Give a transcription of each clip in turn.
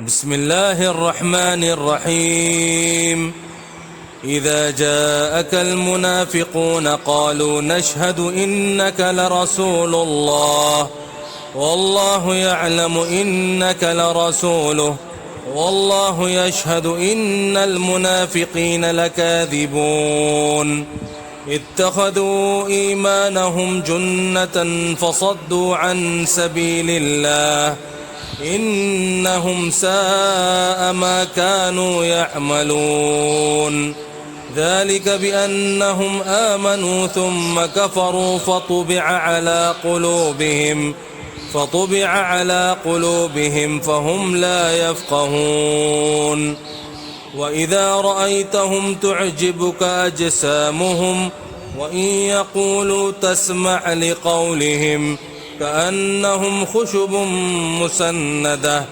بسم الله الرحمن الرحيم. إذا جاءك المنافقون قالوا نشهد إنك لرسول الله والله يعلم إنك لرسوله والله يشهد إن المنافقين لكاذبون. اتخذوا إيمانهم جنة فصدوا عن سبيل الله إنهم ساء ما كانوا يعملون. ذلك بأنهم آمنوا ثم كفروا فطبع على قلوبهم فهم لا يفقهون. وإذا رأيتهم تعجبك أجسامهم وإن يقولوا تسمع لقولهم كأنهم خشب مسندة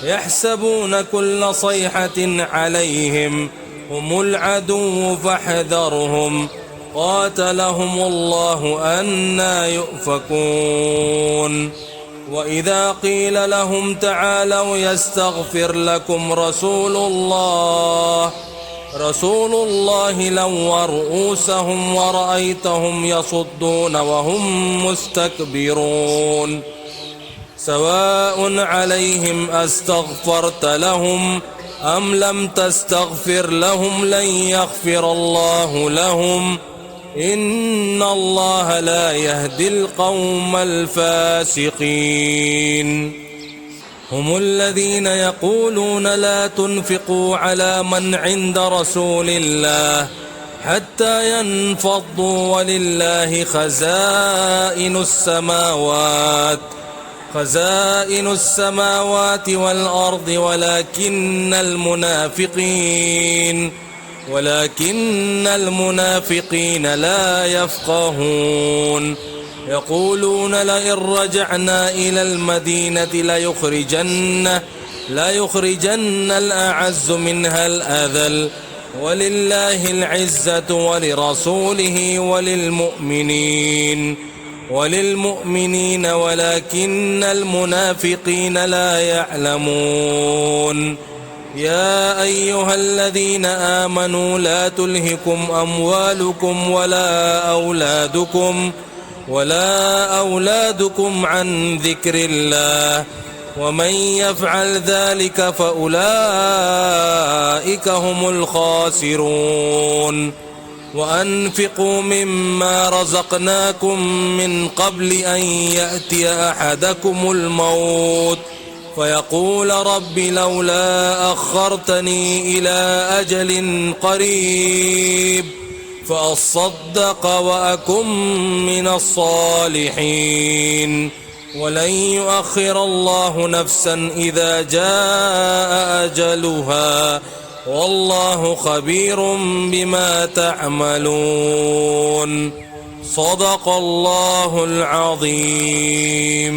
يحسبون كل صيحة عليهم هم العدو فاحذرهم قاتلهم الله أنى يؤفكون. وإذا قيل لهم تعالوا يستغفر لكم رسول الله لووا رؤوسهم ورأيتهم يصدون وهم مستكبرون. سواء عليهم أستغفرت لهم أم لم تستغفر لهم لن يغفر الله لهم إن الله لا يهدي القوم الفاسقين. هم الذين يقولون لا تنفقوا على من عند رسول الله حتى ينفضوا ولله خزائن السماوات والأرض ولكن المنافقين لا يفقهون. يقولون لئن رجعنا إلى المدينة ليخرجن الأعز منها الأذل ولله العزة ولرسوله وللمؤمنين ولكن المنافقين لا يعلمون. يا أيها الذين آمنوا لا تلهكم أموالكم ولا أولادكم عن ذكر الله ومن يفعل ذلك فأولئك هم الخاسرون. وأنفقوا مما رزقناكم من قبل أن يأتي أحدكم الموت فيقول رب لولا أخرتني إلى أجل قريب فأصدق وأكن من الصالحين ولن يؤخر الله نفسا إذا جاء أجلها والله خبير بما تعملون. صدق الله العظيم.